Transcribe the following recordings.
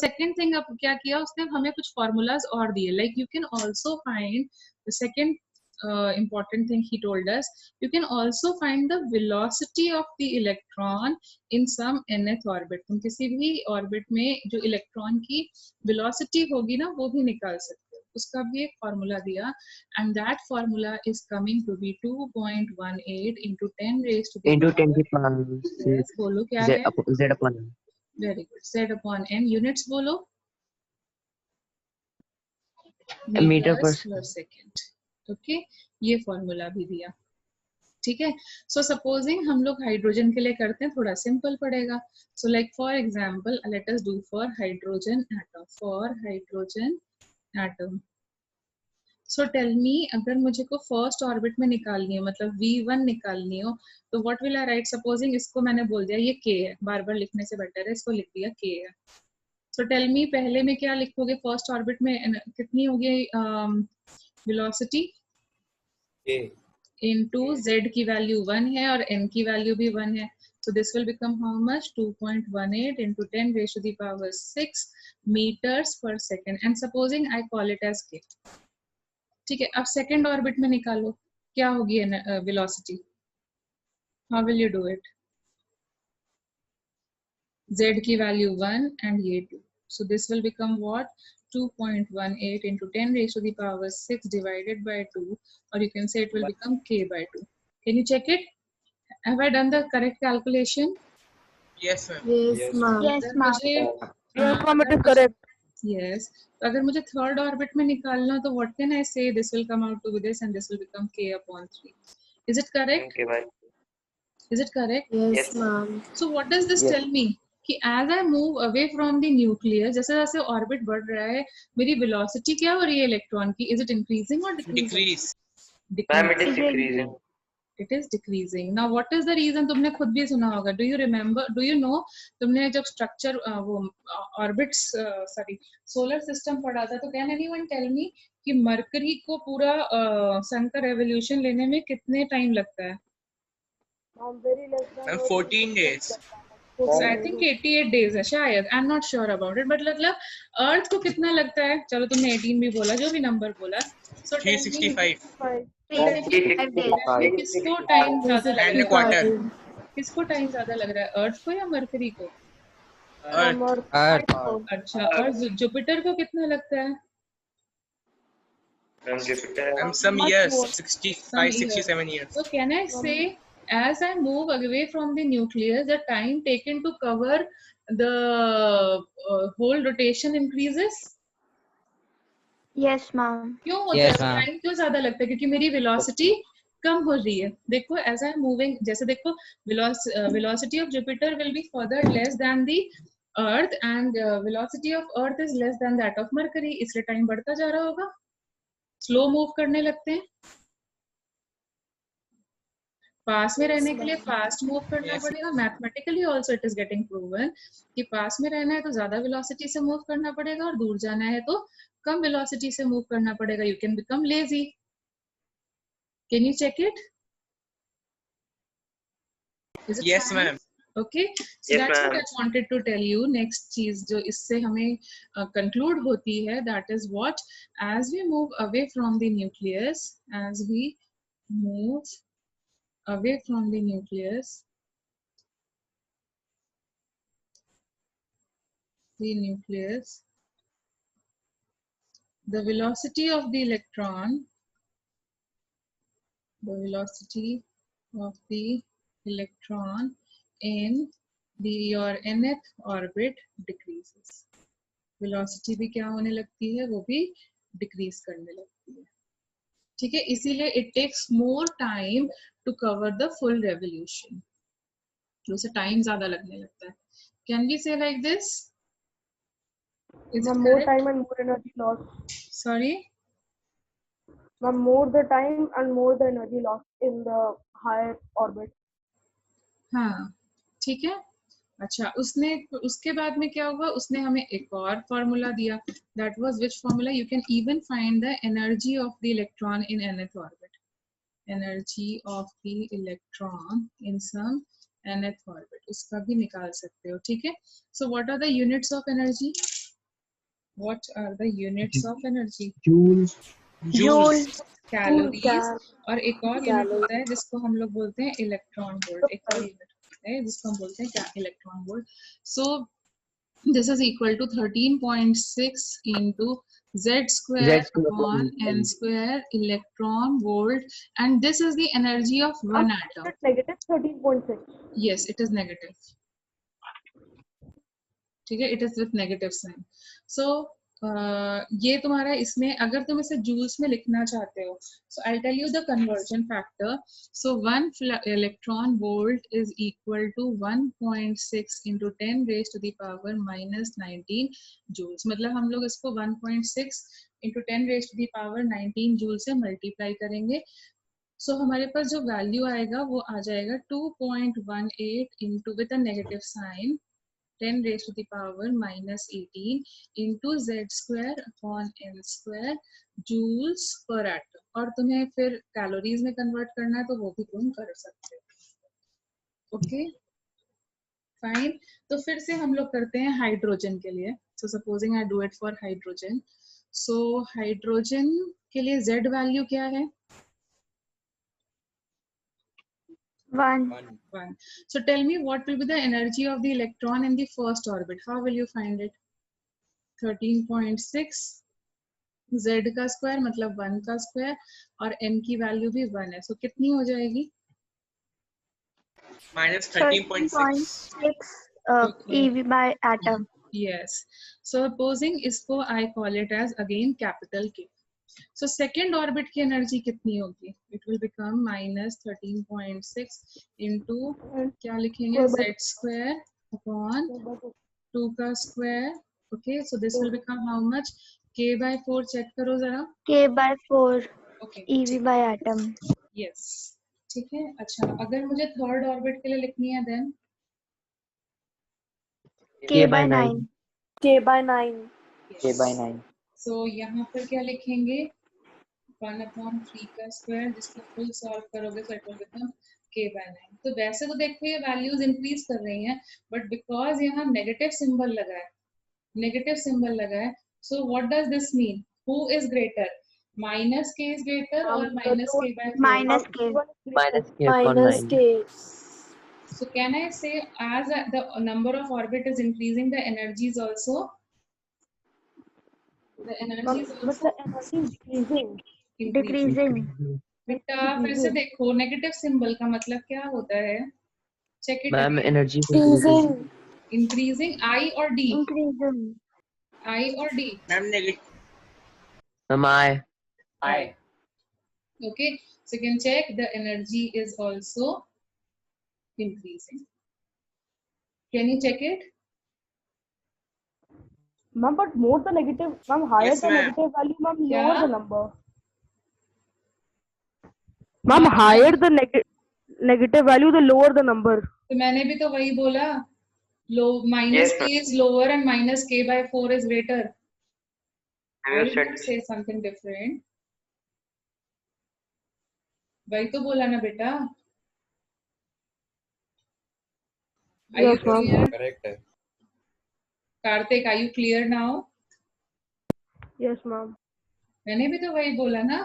Second thing अब क्या किया उसने, हमें कुछ फॉर्मूलाज और दिए, like you can also find the second important thing he told us, you can also find the velocity of the electron in some nth orbit. तुम किसी भी ऑर्बिट में जो इलेक्ट्रॉन की वेलोसिटी होगी ना वो भी निकाल सकते हो, उसका भी एक फॉर्मूला दिया, and that formula is coming to be 2.18 into 10 raised to the into 10 power, की power yes, बोलो क्या है, z upon m. Very good, z upon m, units बोलो, मीटर पर सेकेंड, ओके, ये फॉर्मूला भी दिया, ठीक है। सो सपोजिंग हम लोग हाइड्रोजन के लिए करते हैं, थोड़ा सिंपल पड़ेगा, so like for example let us do for hydrogen atom, so tell me, अगर मुझे को फर्स्ट ऑर्बिट में निकालनी हो, मतलब V1 निकालनी हो, तो what will I right, supposing इसको मैंने बोल दिया ये K है, बार बार लिखने से बेटर है, इसको लिख दिया K है, सो टेल मी पहले में क्या लिखोगे, फर्स्ट ऑर्बिट में कितनी होगी वेलोसिटी, इनटू z की वैल्यू 1 है और n की वैल्यू भी 1 है, so this will become how much, 2.18 into 10 raised to the power 6 meters per second, and supposing I call it as k, ठीक है। अब सेकंड ऑर्बिट में निकालो क्या होगी velocity, how will you do it, z की वैल्यू 1 and ये 2, so this will become what, 2.18 into 10 raised to the power 6 divided by 2, or you can say it will become k by 2. Can you check it? Have I done the correct calculation? Yes, ma'am. Yes, ma'am. Yes, ma'am. Yes, ma'am, it is correct. Yes. तो अगर मुझे third orbit में निकालना तो what can I say? This will come out to be this and this will become k upon 3. Is it correct? Is it correct? Yes, ma'am. So what does this tell me? कि as I move away from the nucleus, जैसे जैसे orbit बढ़ रहा है, मेरी velocity क्या हो रही है इलेक्ट्रॉन की? Is it increasing or decreasing? Ma'am, it is decreasing. It is decreasing. Now what is the reason? तुमने खुद भी सुना होगा. Do you remember? Do you know? तुमने जब structure वो orbits sorry solar system पढ़ा था, तो can anyone tell me कि मरकरी को पूरा सन का revolution लेने में कितने टाइम लगता है? Very less than 14 days. So I think 88 days है शायद. I'm not sure about it, but मतलब अर्थ को कितना लगता है? चलो तुमने 18 भी बोला, जो भी नंबर बोला. So 365. किसको टाइम ज्यादा लग And a रहा quarter. है? किसको टाइम ज्यादा लग रहा है, अर्थ को या मरकरी को? Earth. अच्छा, और जुपिटर को कितना लगता है? Some years, 65, 67 years. So can I say, as I move away from the nucleus, the time taken to cover the whole rotation increases? Yes, ma'am. क्यों होता Yes, है, ma'am. टाइम क्यों ज्यादा लगता है? क्योंकि मेरी वेलोसिटी कम हो रही है. देखो एज आई एम मूविंग, जैसे देखो velocity of Jupiter will be further less than the earth and velocity of earth is less than that of mercury, इसलिए टाइम बढ़ता जा रहा होगा, स्लो मूव करने लगते हैं. पास में रहने के लिए फास्ट मूव करना पड़ेगा. Mathematically also it is getting proven कि पास में रहना है तो ज्यादा वेलोसिटी से मूव करना पड़ेगा और दूर जाना है तो कम वेलोसिटी से मूव करना पड़ेगा. You can become lazy. Can you check it? Yes, ma'am. Okay, so that's what I wanted to tell you. Next चीज जो इससे हमें conclude होती है, that is what, as we move away from the nucleus, as we move away from the nucleus, the velocity of the electron, in your nth orbit decreases. velocity भी क्या होने लगती है, वो भी decrease करने लगती है. ठीक है, इसीलिए it takes more time to cover the full revolution. तो उसे टाइम ज्यादा लगने लगता है. Can we say like this? Is it more correct? time and more energy loss. Sorry? More the time and more the energy loss in the higher orbit. हाँ, ठीक है. अच्छा, उसके बाद में क्या हुआ, उसने हमें एक और फॉर्मूला दिया. That was which formula? You can even find the energy of the electron in nth orbit. Energy of the electron in some nth orbit, उसका भी निकाल सकते हो. ठीक है. So what are the units of energy? What are the units of energy? Joule. Joules. Calories. और एक और यूनिट Calories. होता है जिसको हम लोग बोलते हैं इलेक्ट्रॉन वोल्ट. एक और यूनिट होता है जिसको हम बोलते हैं electron volt. So this is equal to 13.6 into Z square Z square upon N square electron volt, and this is the energy of one atom. Negative 13.6. Yes, it is negative. ठीक है, it is with negative sign. So ये तुम्हारा इसमें अगर तुम इसे joules में लिखना चाहते हो, so I'll tell you the conversion factor. So 1 electron volt is equal to 1.6 into 10 raised to the power minus 19 joules. मतलब हम लोग इसको 1.6 into 10 raised to the power 19 joule से मल्टीप्लाई करेंगे. So हमारे पास जो वैल्यू आएगा वो आ जाएगा 2.18 into with a negative sign 10 raised to the power minus 18 into Z square upon N square joules per atom. और तुम्हें फिर कैलोरीज में कन्वर्ट करना है तो वो भी तुम कर सकते हो. Okay fine. तो फिर से हम लोग करते हैं हाइड्रोजन के लिए. So supposing I do it for hydrogen. So hydrogen के लिए Z वैल्यू क्या है? 1. 1. So tell me what will be the energy of the electron in the first orbit. How will you find it? 13.6 Z का square मतलब 1 का square और M की value भी 1 है. So कितनी हो जाएगी? minus 13.6. 13.6 Okay. eV by atom. Yes. So supposing इसको I call it as again capital K. So second orbit की एनर्जी कितनी होगी? It will become minus 13.6 into क्या लिखेंगे? Z square upon 2 का square. Okay, so this will become how much? K by 4 check करो जरा. K by 4 Okay. eV by atom. Yes. ठीक है. अच्छा, अगर मुझे थर्ड ऑर्बिट के लिए लिखनी है then K by 9. K by 9. K by 9. so यहाँ पर क्या लिखेंगे? 1/3 का स्क्वायर जिसको फुल सॉल्व करोगे तो it will become K by 9. तो वैसे तो देखो ये वैल्यूज इंक्रीज कर रही हैं बट बिकॉज यहाँ नेगेटिव सिंबल लगा है so what does this mean? Who is greater? Minus K is greater or minus K by 4? Minus K. Minus K upon 9. K. So can I say as the number of orbit is increasing, the energy is also? The energy is But also the energy is decreasing. Decreasing. बेटा फिर से देखो negative symbol का मतलब क्या होता है? Check it. Ma'am, energy is Decreasing. Increasing. I or D? Increasing. I or D? Ma'am, negative. Ma'am, I. Okay, so you can check the energy is also increasing. Can you check it? Ma'am, but more the negative, ma'am, higher Yes, the ma'am. negative value, ma'am, Yeah. lower the number. Ma'am, higher the negative value, the lower the number. तो मैंने भी तो वही बोला. Low minus Yes, K is lower and minus K by 4 is greater. I You did said not say something different. वही तो बोला ना बेटा. Are you Yes, ma'am. clear? Correct. Kartik, are you clear now? Yes, ma'am. मैंने भी तो वही बोला ना.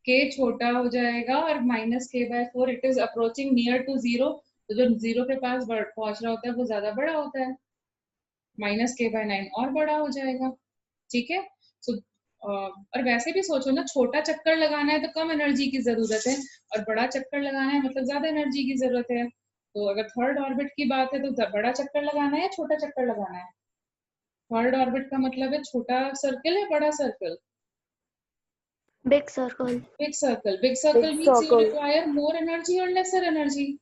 K छोटा हो जाएगा और minus K by 4 it is approaching near to 0. तो जो 0 के पास पहुंच रहा होता है वो ज्यादा बड़ा होता है. minus K by 9 और बड़ा हो जाएगा. ठीक है. So और वैसे भी सोचो ना, छोटा चक्कर लगाना है तो कम एनर्जी की जरूरत है और बड़ा चक्कर लगाना है मतलब ज्यादा एनर्जी की जरूरत है. तो अगर थर्ड ऑर्बिट की बात है तो बड़ा चक्कर लगाना है या छोटा चक्कर लगाना है? थर्ड ऑर्बिट का मतलब है छोटा सर्कल या बड़ा circle? Big circle. Big circle. Big circle Big means you circle. require more energy or lesser energy?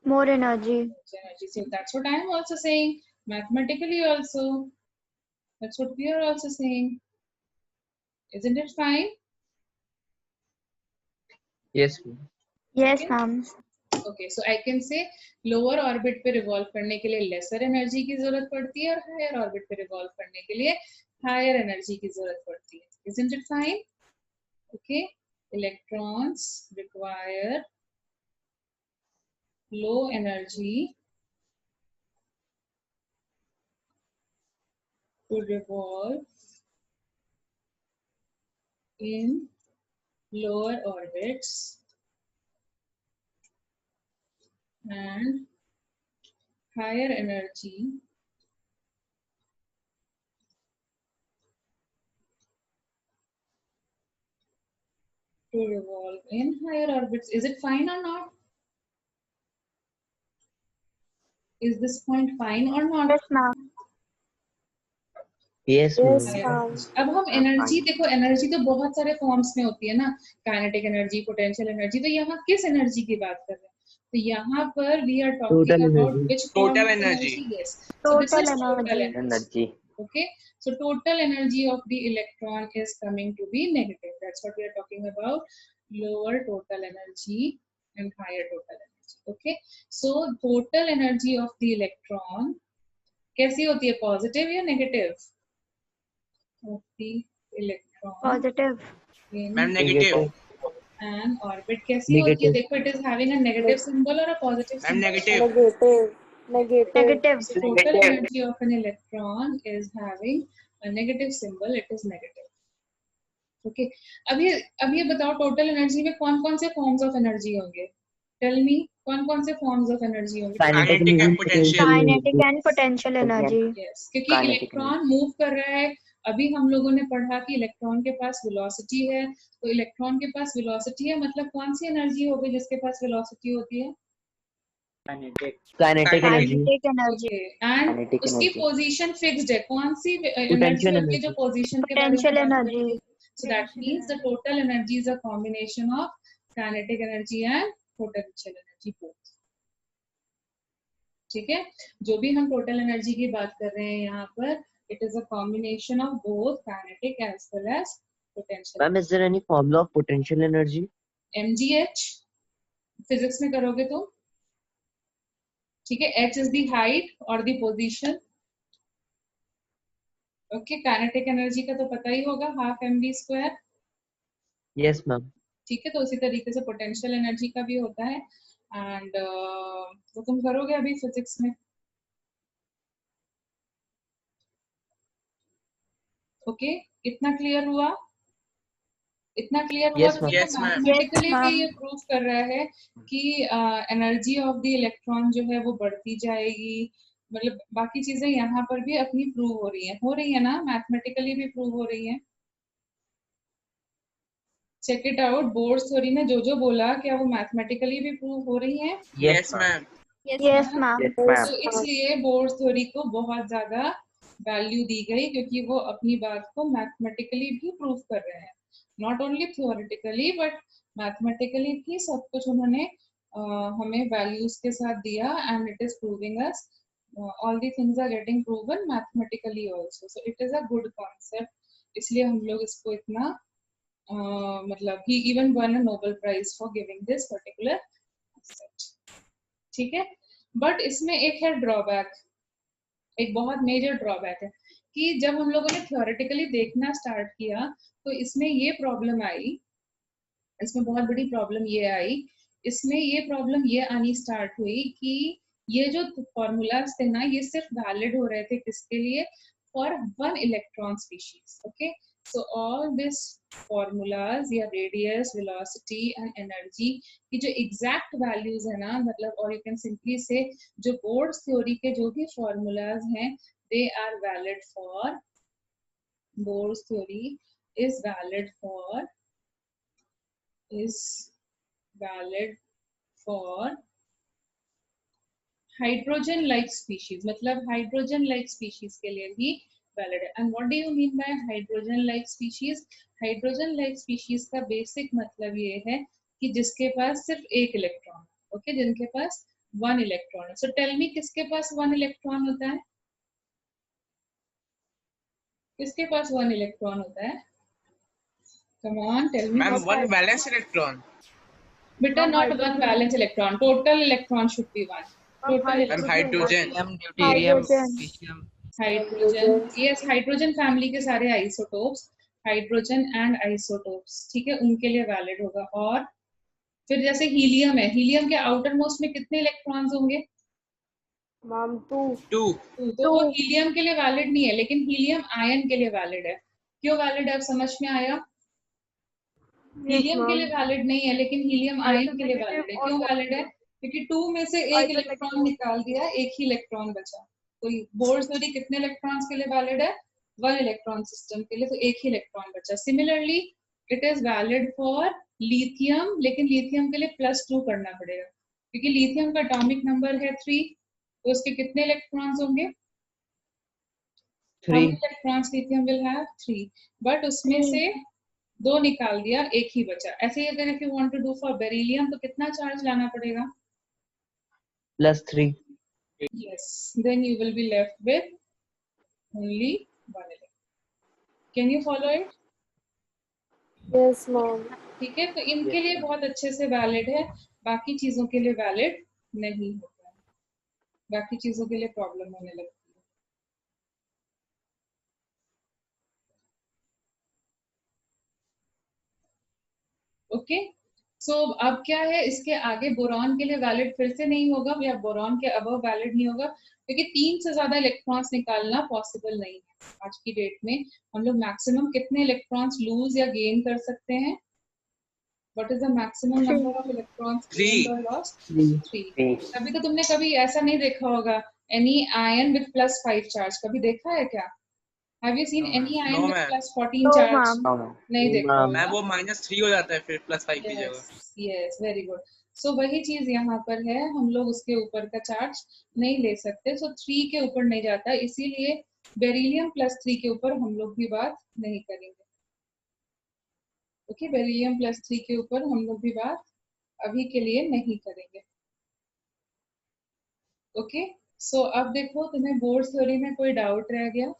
More energy. Energy. So that's what I am also saying. Mathematically also. That's what we are also saying. Isn't it fine? Yes, ma'am. Yes, Okay. ma'am. Okay, so I can say lower orbit पे revolve करने के लिए lesser energy की जरूरत पड़ती है और higher orbit पे revolve करने के लिए higher energy की जरूरत पड़ती है. Isn't it fine? Okay, electrons require low energy to revolve in lower orbits and higher energy to revolve in higher orbits. Is it fine or not? Is this point fine or not? Yes, ma'am. Yes, Yes, ma'am. ma'am. अब हम हाँ, energy fine. देखो, energy तो बहुत सारे forms में होती है ना, काइनेटिक एनर्जी, पोटेंशियल एनर्जी, तो यहाँ किस एनर्जी की बात कर रहे हैं? तो यहाँ पर we are Total talking about energy. Which form Total of energy. Energy? Yes, so this Total is total energy. energy. Okay, so total energy of the electron is coming to be negative. That's what we are talking about, lower total energy and higher total energy. Okay, so total energy of the electron कैसी होती है, positive या negative? Of the electron Positive. in Ma'am, negative. an orbit कैसी होती है? Negative. देखो, it is having a negative symbol or a positive Ma'am, symbol? negative. Negative. Negative. Negative. So total energy of an electron is having a negative symbol. It is negative. Okay. अब ये बताओ, total energy में कौन कौन से forms of energy होंगे? Tell me, कौन कौन से फॉर्म्स ऑफ एनर्जी होंगे? Kinetic Kinetic and and potential. Kinetic and potential energy. Yes, क्योंकि Kinetic इलेक्ट्रॉन मूव कर रहा है। अभी हम लोगों ने पढ़ा कि इलेक्ट्रॉन के पास वेलोसिटी है, तो इलेक्ट्रॉन के पास वेलोसिटी है, मतलब कौन सी एनर्जी होगी जिसके पास वेलोसिटी होती है? Kinetic energy. Kinetic energy. And Kinetic उसकी energy. पोजीशन फिक्स्ड है, कौन सी एनर्जी Potential होती है जो energy. पोजीशन के बारे में Potential बात energy. करती है? So that means the total energy is a combination of kinetic energy and potential energy both. ठीक है, जो भी हम टोटल एनर्जी की बात कर रहे हैं यहाँ पर, it is a combination of both kinetic as well as potential. Ma'am, is there any formula of potential energy? mgh physics में करोगे तो, ठीक है, h is the height or the position. Okay, kinetic energy का तो पता ही होगा, half mv². Yes, ma'am. ठीक है, तो उसी तरीके से पोटेंशियल एनर्जी का भी होता है, एंड वो तुम करोगे अभी फिजिक्स में. ओके, इतना क्लियर हुआ? इतना क्लियर हुआ? Yes, तो ma'am. देखो, Yes, ma'am. मैथमेटिकली Yes, भी ma'am. ये प्रूव कर रहा है कि एनर्जी ऑफ द इलेक्ट्रॉन जो है वो बढ़ती जाएगी, मतलब बाकी चीजें यहाँ पर भी अपनी प्रूव हो रही है ना, मैथमेटिकली भी प्रूव हो रही है. Check it out, Bohr theory ने जो जो बोला, क्या वो मैथमेटिकली भी प्रूव हो रही है? Yes, ma'am. Yes, ma'am. Yes, ma'am. तो इसलिए बोर्ड थ्योरी को बहुत ज्यादा वैल्यू दी गई, क्योंकि वो अपनी बात को मैथमेटिकली भी प्रूव कर रहे हैं, not only theoretically but mathematically भी सब कुछ उन्होंने हमें वैल्यूज के साथ दिया, and it is proving us all the things are getting proven mathematically also. So it is a good concept, इसलिए हम लोग इसको इतना मतलब ही even won a Nobel prize for giving this particular concept. ठीक है, बट इसमें एक है ड्रॉबैक, एक बहुत मेजर ड्रॉबैक है कि जब हम लोगों ने थियोरेटिकली देखना स्टार्ट किया तो इसमें ये प्रॉब्लम आई, इसमें बहुत बड़ी प्रॉब्लम ये आई, इसमें ये प्रॉब्लम ये आनी स्टार्ट हुई कि ये जो फॉर्मूलाज थे ना, ये सिर्फ वैलिड हो रहे थे किसके लिए? For one electron species. Okay, so all this formulas या रेडियस, वेलोसिटी एंड एनर्जी की जो एग्जैक्ट वैल्यूज है ना, मतलब, और यू कैन सिंपली से जो बोर्ड थ्योरी के जो भी फॉर्मूलाज हैं, they are valid for, Bohr theory is valid for hydrogen like species, मतलब हाइड्रोजन लाइक स्पीशीज के लिए भी वैलिड है. And what do you mean by hydrogen like species? Hydrogen like species का बेसिक मतलब ये है कि जिसके पास सिर्फ एक इलेक्ट्रॉन, ओके, जिनके पास वन इलेक्ट्रॉन है. सो टेल मी, किसके पास वन इलेक्ट्रॉन होता है? किसके पास वन इलेक्ट्रॉन होता है? Come on, tell me. Ma'am, one valence electron. Beta, not one valence electron. Total electron should be one. Total Ma'am, hydrogen. Deuterium. hydrogen. Yes, hydrogen family के सारे isotopes, hydrogen and isotopes, ठीक है, उनके लिए valid होगा. और फिर जैसे हीलियम है, हीलियम के आउटर मोस्ट में कितने इलेक्ट्रॉन्स होंगे? Ma'am, 2. 2. तो वो हीलियम के लिए वैलिड नहीं है, लेकिन हीलियम आयन के लिए वैलिड है. क्यों वैलिड है, अब समझ में आया? हीलियम के ma'am. लिए वैलिड नहीं है, लेकिन हीलियम आयन के लिए वैलिड है। क्यों वैलिड है? क्योंकि 2 में से एक Either इलेक्ट्रॉन निकाल दिया, एक ही इलेक्ट्रॉन बचा। तो बोर्स थ्योरी कितने इलेक्ट्रॉन्स के लिए वैलिड है? 1 इलेक्ट्रॉन सिस्टम के लिए, तो एक ही इलेक्ट्रॉन बचा। Similarly it is valid for lithium, लेकिन लिथियम के लिए +2 करना पड़ेगा, क्योंकि लिथियम का एटॉमिक नंबर है 3, तो उसके कितने इलेक्ट्रॉन्स होंगे? How 3. many electrons lithium will have? 3. But उसमें से 2 निकाल दिया, एक ही बचा। ऐसे ही अगर if you want to do for beryllium, तो कितना चार्ज लाना पड़ेगा? +3. Yes. Then you will be left with only 1 electron. Can you follow it? Yes, ma'am. ठीक है, तो इनके लिए बहुत अच्छे से वैलिड है, बाकी चीजों के लिए वैलिड नहीं होता है, बाकी चीजों के लिए प्रॉब्लम होने लगती है। ओके, सो अब क्या है, इसके आगे बोरॉन के लिए वैलिड फिर से नहीं होगा, या बोरॉन के अबव वैलिड नहीं होगा, क्योंकि 3 से ज्यादा इलेक्ट्रॉन्स निकालना पॉसिबल नहीं है। आज की डेट में हम लोग मैक्सिमम कितने इलेक्ट्रॉन्स लूज या गेन कर सकते हैं? What is the maximum number of electrons gained और लॉस्ट? 3। अभी तो तुमने कभी ऐसा नहीं देखा होगा, एनी आयन विद +5 चार्ज, कभी देखा है क्या? Have you seen any ion No, with ma'am. +14 No, charge? ma'am. नहीं देखा ma'am. होगा। मैम वो -3 हो जाता है फिर +5 की जगह। Yes, very good. सो वही चीज यहाँ पर है, हम लोग उसके ऊपर का चार्ज नहीं ले सकते, सो 3 के ऊपर नहीं जाता, इसीलिए बेरिलियम +3 के ऊपर हम लोग भी बात नहीं करेंगे। ओके, बेरिलियम +3 के ऊपर हम लोग भी बात अभी के लिए नहीं करेंगे। ओके, सो अब देखो, तुम्हें बोर्स थ्योरी में कोई डाउट रह गया?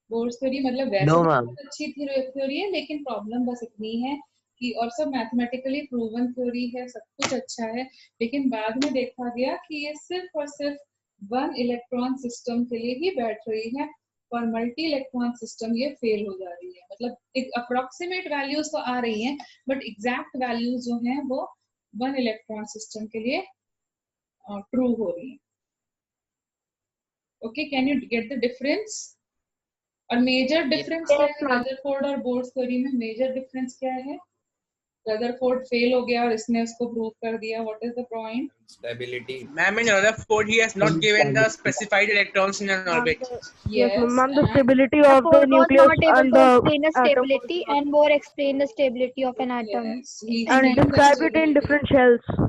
बोर्स थ्योरी मतलब वैसे No, तो ma'am. बहुत अच्छी थ्योरी है, लेकिन प्रॉब्लम बस इतनी है कि, और सब मैथमेटिकली प्रूवन थ्योरी है, सब कुछ अच्छा है, लेकिन बाद में देखा गया कि ये सिर्फ और सिर्फ 1 इलेक्ट्रॉन सिस्टम के लिए ही बैठ रही है, और मल्टी इलेक्ट्रॉन सिस्टम ये फेल हो जा रही है। मतलब एक अप्रोक्सीमेट वैल्यूज तो आ रही हैं, बट एग्जैक्ट वैल्यूज जो हैं वो 1 इलेक्ट्रॉन सिस्टम के लिए ट्रू हो रही है। Okay, can you get the difference? और मेजर डिफरेंस क्या है रदरफोर्ड और बोर्स थ्योरी में? मेजर डिफरेंस क्या है? रदरफोर्ड फेल हो गया और इसने उसको प्रूव कर दिया। What is the point? Stability. Ma'am, in Rutherford, he has not given the specified electrons in an orbit. Yes, ma'am. The and stability of the Ford was nucleus not able and to the explain the atom stability and more explain the stability of an atom. yes, he and explained the describe it in stability. different shells.